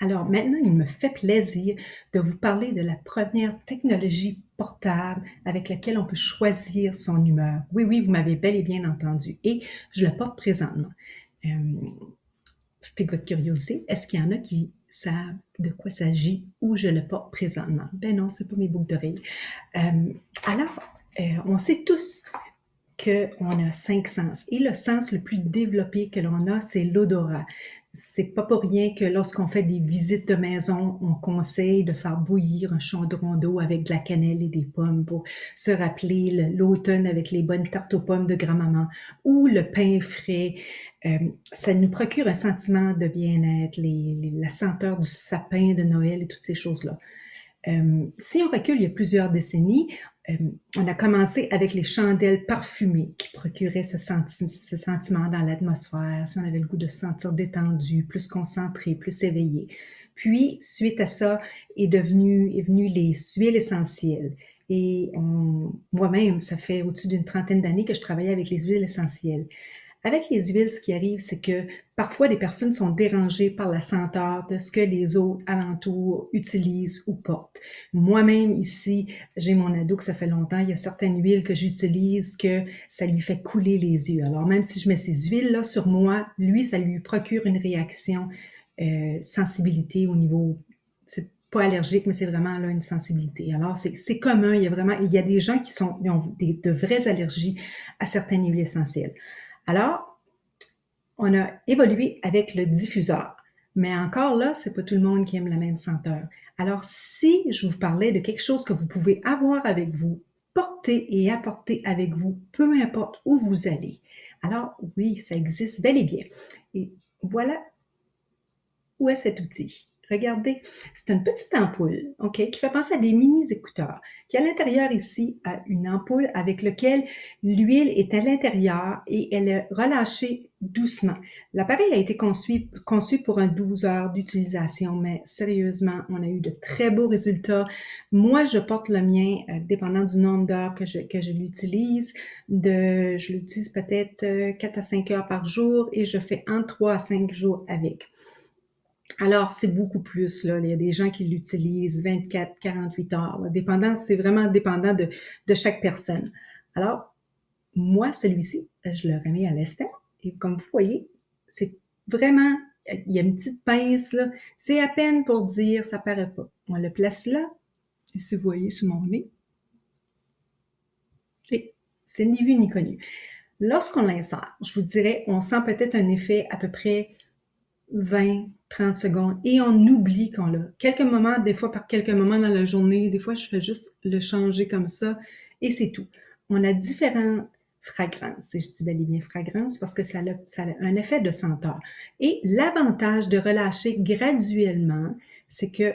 Alors maintenant, il me fait plaisir de vous parler de la première technologie portable avec laquelle on peut choisir son humeur. Oui, oui, vous m'avez bel et bien entendu et je le porte présentement. Je pique votre curiosité. Est-ce qu'il y en a qui savent de quoi s'agit ou je le porte présentement? Ben non, c'est pas mes boucles d'oreilles. Euh, on sait tous qu'on a 5 sens. Et le sens le plus développé que l'on a, c'est l'odorat. C'est pas pour rien que lorsqu'on fait des visites de maison, on conseille de faire bouillir un chaudron d'eau avec de la cannelle et des pommes pour se rappeler l'automne avec les bonnes tartes aux pommes de grand-maman ou le pain frais. Ça nous procure un sentiment de bien-être, la senteur du sapin de Noël et toutes ces choses-là. Si on recule il y a plusieurs décennies, euh, on a commencé avec les chandelles parfumées qui procuraient ce sentiment dans l'atmosphère, si on avait le goût de se sentir détendu, plus concentré, plus éveillé. Puis, suite à ça, est venu les huiles essentielles. Et moi-même, ça fait au-dessus d'une trentaine d'années que je travaille avec les huiles essentielles. Avec les huiles, ce qui arrive, c'est que parfois les personnes sont dérangées par la senteur de ce que les autres alentours utilisent ou portent. Moi-même ici, j'ai mon ado que ça fait longtemps, il y a certaines huiles que j'utilise que ça lui fait couler les yeux. Alors même si je mets ces huiles-là sur moi, lui, ça lui procure une réaction, sensibilité au niveau, c'est pas allergique, mais c'est vraiment là une sensibilité. Alors c'est commun, il y a des gens qui ont de vraies allergies à certaines huiles essentielles. Alors, on a évolué avec le diffuseur. Mais encore là, c'est pas tout le monde qui aime la même senteur. Alors, si je vous parlais de quelque chose que vous pouvez avoir avec vous, porter et apporter avec vous, peu importe où vous allez. Alors, oui, ça existe bel et bien. Et voilà où est cet outil. Regardez, c'est une petite ampoule, OK, qui fait penser à des mini-écouteurs, qui à l'intérieur ici a une ampoule avec laquelle l'huile est à l'intérieur et elle est relâchée doucement. L'appareil a été conçu pour un 12 heures d'utilisation, mais sérieusement, on a eu de très beaux résultats. Moi, je porte le mien, dépendant du nombre d'heures que je l'utilise, je l'utilise peut-être 4 à 5 heures par jour et je fais entre 3 à 5 jours avec. Alors, c'est beaucoup plus, là. Il y a des gens qui l'utilisent 24, 48 heures, là. C'est vraiment dépendant de chaque personne. Alors, moi, celui-ci, je le remets à l'estin. Et comme vous voyez, c'est vraiment, il y a une petite pince, là. C'est à peine pour dire, ça paraît pas. On le place là. Et si vous voyez sous mon nez, c'est ni vu ni connu. Lorsqu'on l'insère, je vous dirais, on sent peut-être un effet à peu près 20, 30 secondes et on oublie qu'on l'a. Quelques moments, des fois par quelques moments dans la journée, des fois je fais juste le changer comme ça et c'est tout. On a différentes fragrances, et je dis bel et bien fragrance parce que ça a un effet de senteur. Et l'avantage de relâcher graduellement, c'est que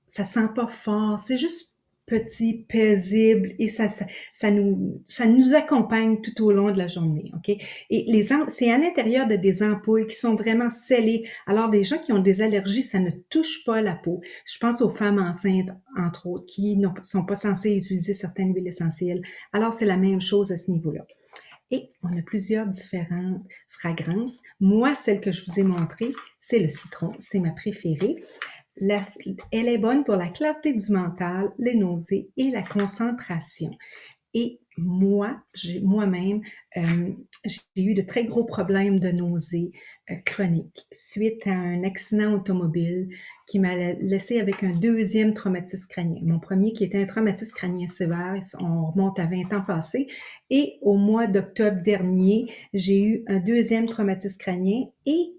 ça sent pas fort, c'est juste petit, paisible et ça nous accompagne tout au long de la journée, OK? Et c'est à l'intérieur de des ampoules qui sont vraiment scellées. Alors, les gens qui ont des allergies, ça ne touche pas la peau. Je pense aux femmes enceintes, entre autres, qui ne sont pas censées utiliser certaines huiles essentielles. Alors, c'est la même chose à ce niveau-là. Et on a plusieurs différentes fragrances. Moi, celle que je vous ai montrée, c'est le citron. C'est ma préférée. Elle est bonne pour la clarté du mental, les nausées et la concentration. Et moi-même, j'ai eu de très gros problèmes de nausées chroniques suite à un accident automobile qui m'a laissé avec un deuxième traumatisme crânien. Mon premier qui était un traumatisme crânien sévère, on remonte à 20 ans passés, et au mois d'octobre dernier, j'ai eu un deuxième traumatisme crânien et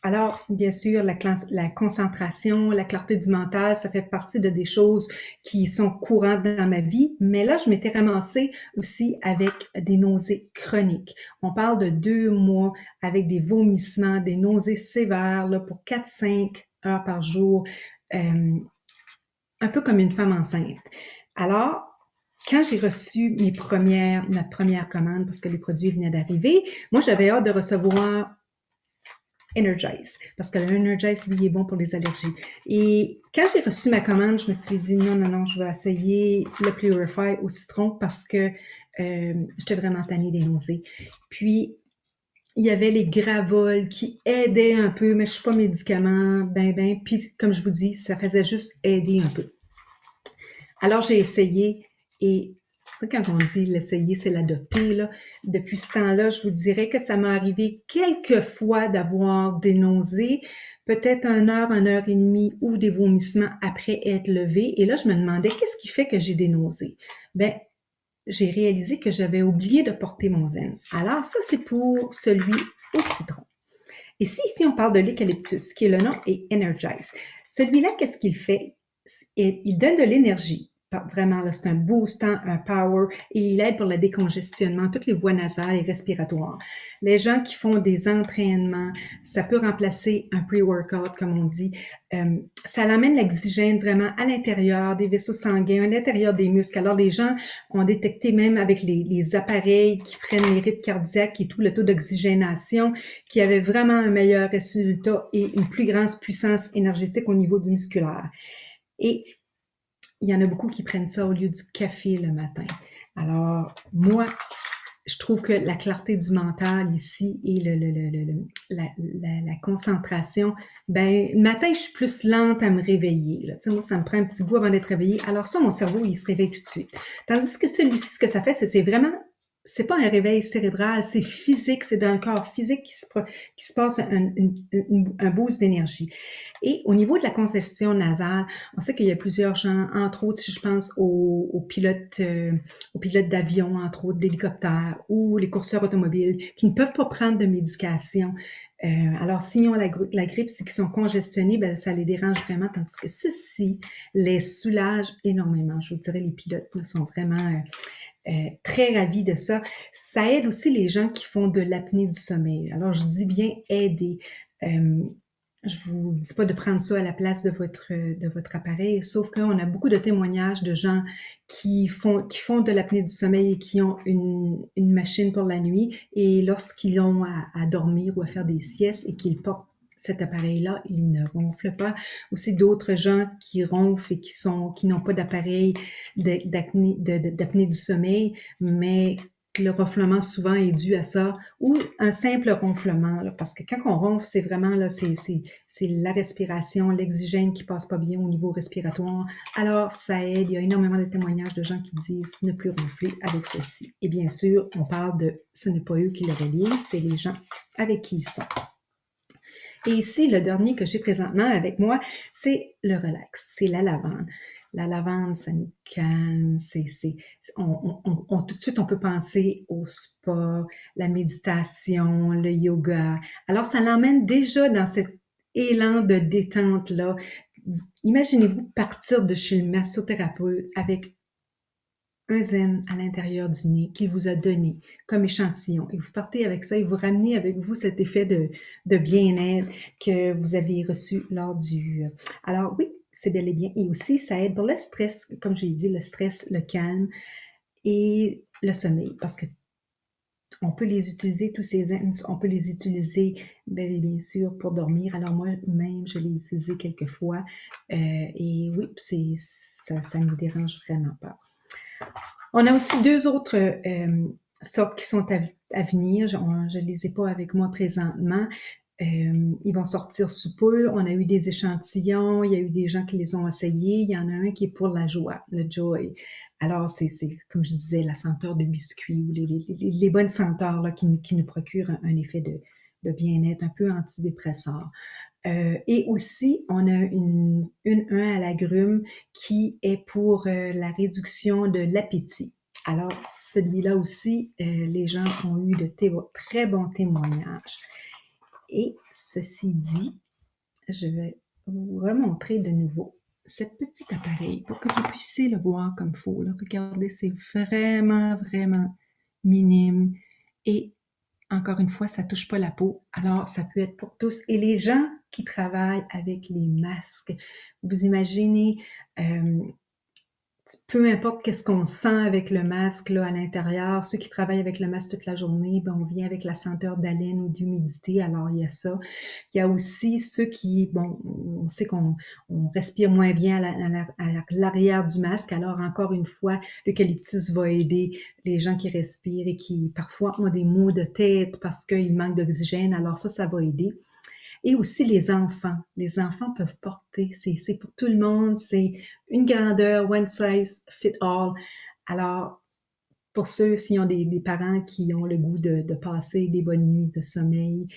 alors, bien sûr, la concentration, la clarté du mental, ça fait partie de des choses qui sont courantes dans ma vie. Mais là, je m'étais ramassée aussi avec des nausées chroniques. On parle de 2 mois avec des vomissements, des nausées sévères là, pour 4-5 heures par jour, euh, un peu comme une femme enceinte. Alors, quand j'ai reçu ma première commande, parce que les produits venaient d'arriver, moi, j'avais hâte de recevoir Energize, parce que le Energize, lui, est bon pour les allergies. Et quand j'ai reçu ma commande, je me suis dit non, non, non, je vais essayer le Purify au citron parce que j'étais vraiment tannée des nausées. Puis, Il y avait les gravols qui aidaient un peu, mais je suis pas médicament, puis comme je vous dis, ça faisait juste aider un peu. Alors j'ai essayé et quand on dit l'essayer, c'est l'adopter, là. Depuis ce temps-là, je vous dirais que ça m'est arrivé quelques fois d'avoir des nausées, peut-être 1 heure et demie ou des vomissements après être levée. Et là, je me demandais qu'est-ce qui fait que j'ai des nausées? Ben, j'ai réalisé que j'avais oublié de porter mon Zens. Alors ça, c'est pour celui au citron. Et ici, on parle de l'eucalyptus, qui est le nom est Energize. Celui-là, qu'est-ce qu'il fait? Il donne de l'énergie. Vraiment, là, c'est un boostant, un power, et il aide pour le décongestionnement, toutes les voies nasales et respiratoires. Les gens qui font des entraînements, ça peut remplacer un pre-workout, comme on dit. Ça amène l'oxygène vraiment à l'intérieur des vaisseaux sanguins, à l'intérieur des muscles. Alors, les gens ont détecté même avec les appareils qui prennent les rythmes cardiaques et tout, le taux d'oxygénation, qui avait vraiment un meilleur résultat et une plus grande puissance énergétique au niveau du musculaire. Et il y en a beaucoup qui prennent ça au lieu du café le matin. Alors, moi, je trouve que la clarté du mental ici et la concentration, le matin, je suis plus lente à me réveiller. Là. Tu sais, moi, ça me prend un petit bout avant d'être réveillée. Alors ça, mon cerveau, il se réveille tout de suite. Tandis que celui-ci, ce que ça fait, c'est vraiment, c'est pas un réveil cérébral, c'est physique, c'est dans le corps physique qui se passe un boost d'énergie. Et au niveau de la congestion nasale, on sait qu'il y a plusieurs gens, entre autres, si je pense aux pilotes d'avion, entre autres d'hélicoptères, ou les courseurs automobiles, qui ne peuvent pas prendre de médication. Alors, s'ils ont la grippe, c'est qu'ils sont congestionnés, ça les dérange vraiment, tandis que ceci les soulage énormément. Je vous dirais, les pilotes là, sont vraiment très ravis de ça. Ça aide aussi les gens qui font de l'apnée du sommeil. Alors, je dis bien aider. Je vous dis pas de prendre ça à la place de votre appareil, sauf qu'on a beaucoup de témoignages de gens qui font de l'apnée du sommeil et qui ont une machine pour la nuit, et lorsqu'ils ont à dormir ou à faire des siestes et qu'ils portent cet appareil-là, il ne ronfle pas. Aussi d'autres gens qui ronflent et qui n'ont pas d'appareil d'apnée du sommeil, mais le ronflement souvent est dû à ça, ou un simple ronflement, là, parce que quand on ronfle, c'est vraiment là, c'est la respiration, l'oxygène qui passe pas bien au niveau respiratoire. Alors, ça aide. Il y a énormément de témoignages de gens qui disent ne plus ronfler avec ceci. Et bien sûr, on parle de, ce n'est pas eux qui le relient, c'est les gens avec qui ils sont. Et ici, le dernier que j'ai présentement avec moi, c'est le relax, c'est la lavande. La lavande, ça nous calme, tout de suite, on peut penser au spa, la méditation, le yoga. Alors, ça l'emmène déjà dans cet élan de détente-là. Imaginez-vous partir de chez le massothérapeute avec un zen à l'intérieur du nez qu'il vous a donné comme échantillon. Et vous partez avec ça et vous ramenez avec vous cet effet de bien-être que vous avez reçu lors du... Alors oui, c'est bel et bien. Et aussi, ça aide pour le stress, comme j'ai dit, le stress, le calme et le sommeil. Parce que on peut les utiliser, tous ces zens, on peut les utiliser, bien sûr, pour dormir. Alors moi-même, je l'ai utilisé quelques fois. Et oui, ça ne me dérange vraiment pas. On a aussi 2 autres sortes qui sont à venir. Je ne les ai pas avec moi présentement. Ils vont sortir sous peu. On a eu des échantillons. Il y a eu des gens qui les ont essayés. Il y en a un qui est pour la joie, le joy. Alors, c'est comme je disais, la senteur de biscuits ou les bonnes senteurs là, qui nous procurent un effet de bien-être, un peu antidépresseur. Et aussi, on a un à l'agrumes qui est pour la réduction de l'appétit. Alors, celui-là aussi, les gens ont eu de très bons témoignages. Et ceci dit, je vais vous remontrer de nouveau ce petit appareil pour que vous puissiez le voir comme il faut. Là. Regardez, c'est vraiment, vraiment minime. Et encore une fois, ça touche pas la peau, alors ça peut être pour tous. Et les gens qui travaillent avec les masques, vous imaginez, peu importe qu'est-ce qu'on sent avec le masque là, à l'intérieur, ceux qui travaillent avec le masque toute la journée, ben, on vient avec la senteur d'haleine ou d'humidité, alors il y a ça. Il y a aussi ceux qui, bon, on sait qu'on respire moins bien à l'arrière du masque, alors encore une fois, l'eucalyptus va aider les gens qui respirent et qui parfois ont des maux de tête parce qu'ils manquent d'oxygène, alors ça va aider. Et aussi les enfants. Les enfants peuvent porter, c'est pour tout le monde, c'est une grandeur, one size fit all. Alors, pour ceux, s'ils ont des parents qui ont le goût de passer des bonnes nuits de sommeil,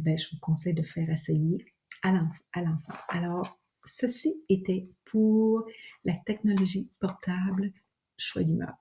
ben, je vous conseille de faire essayer à l'enfant. Alors, ceci était pour la technologie portable choix d'humeur.